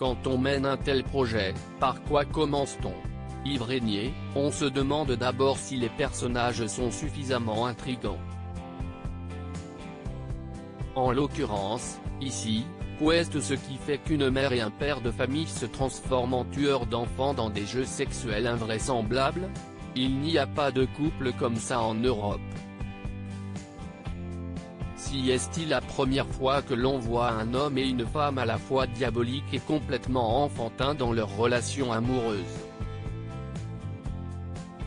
Quand on mène un tel projet, par quoi commence-t-on? Yves Régnier, on se demande d'abord si les personnages sont suffisamment intrigants. En l'occurrence, ici, qu'est ce qui fait qu'une mère et un père de famille se transforment en tueurs d'enfants dans des jeux sexuels invraisemblables? Il n'y a pas de couple comme ça en Europe. Si est-il la première fois que l'on voit un homme et une femme à la fois diaboliques et complètement enfantins dans leur relation amoureuse?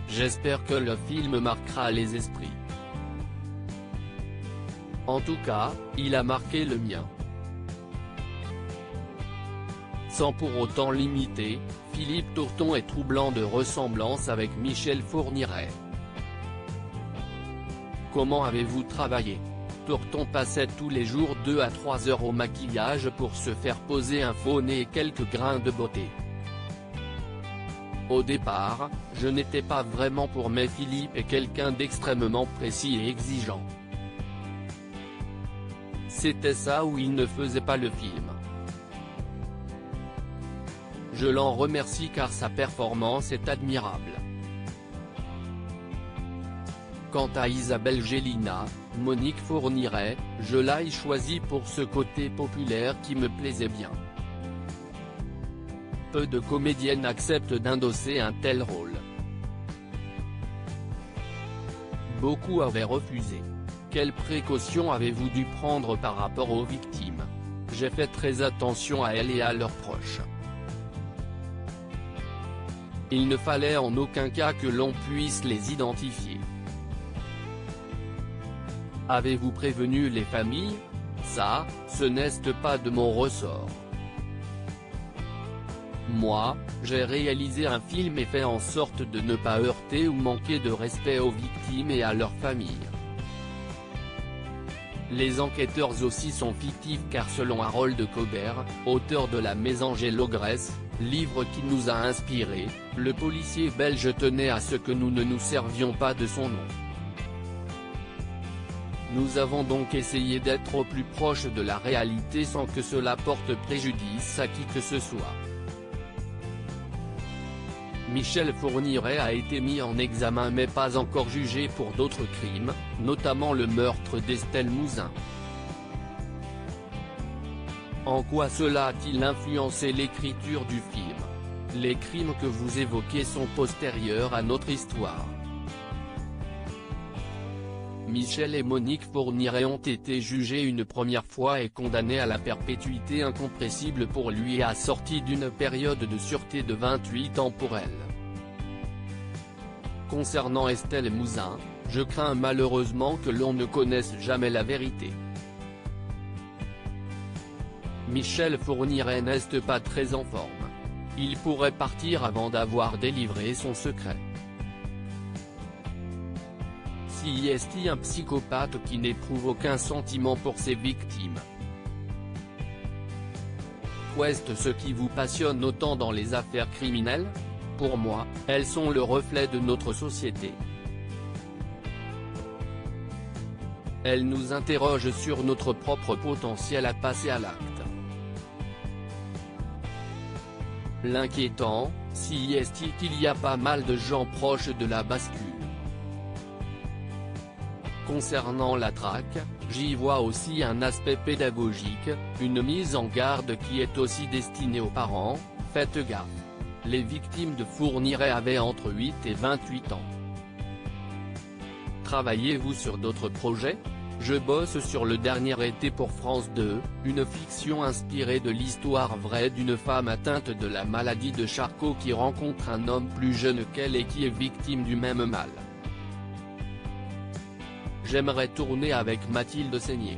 J'espère que le film marquera les esprits. En tout cas, il a marqué le mien. Sans pour autant l'imiter, Philippe Tourton est troublant de ressemblance avec Michel Fourniret. Comment avez-vous travaillé? Tourton passait tous les jours 2 à 3 heures au maquillage pour se faire poser un faux nez et quelques grains de beauté. Au départ, je n'étais pas vraiment pour, mais Philippe est quelqu'un d'extrêmement précis et exigeant. C'était ça ou il ne faisait pas le film. Je l'en remercie car sa performance est admirable. Quant à Isabelle Gélinas, Monique Fourniret, je l'ai choisie pour ce côté populaire qui me plaisait bien. Peu de comédiennes acceptent d'endosser un tel rôle. Beaucoup avaient refusé. Quelles précautions avez-vous dû prendre par rapport aux victimes? J'ai fait très attention à elles et à leurs proches. Il ne fallait en aucun cas que l'on puisse les identifier. Avez-vous prévenu les familles? Ça, ce n'est pas de mon ressort. Moi, j'ai réalisé un film et fait en sorte de ne pas heurter ou manquer de respect aux victimes et à leurs familles. Les enquêteurs aussi sont fictifs car selon Harold Cobert, auteur de La Mésange l'Ogresse, livre qui nous a inspiré, le policier belge tenait à ce que nous ne nous servions pas de son nom. Nous avons donc essayé d'être au plus proche de la réalité sans que cela porte préjudice à qui que ce soit. Michel Fourniret a été mis en examen mais pas encore jugé pour d'autres crimes, notamment le meurtre d'Estelle Mouzin. En quoi cela a-t-il influencé l'écriture du film? Les crimes que vous évoquez sont postérieurs à notre histoire. Michel et Monique Fourniret ont été jugés une première fois et condamnés à la perpétuité incompressible pour lui et assortis d'une période de sûreté de 28 ans pour elle. Concernant Estelle Mouzin, je crains malheureusement que l'on ne connaisse jamais la vérité. Michel Fourniret n'est pas très en forme. Il pourrait partir avant d'avoir délivré son secret. Si est un psychopathe qui n'éprouve aucun sentiment pour ses victimes? Qu'est ce qui vous passionne autant dans les affaires criminelles? Pour moi, elles sont le reflet de notre société. Elles nous interrogent sur notre propre potentiel à passer à l'acte. L'inquiétant, si est qu'il y a pas mal de gens proches de la bascule. Concernant la traque, j'y vois aussi un aspect pédagogique, une mise en garde qui est aussi destinée aux parents, faites gaffe. Les victimes de Fourniret avaient entre 8 et 28 ans. Travaillez-vous sur d'autres projets? Je bosse sur Le Dernier été pour France 2, une fiction inspirée de l'histoire vraie d'une femme atteinte de la maladie de Charcot qui rencontre un homme plus jeune qu'elle et qui est victime du même mal. J'aimerais tourner avec Mathilde Seigner.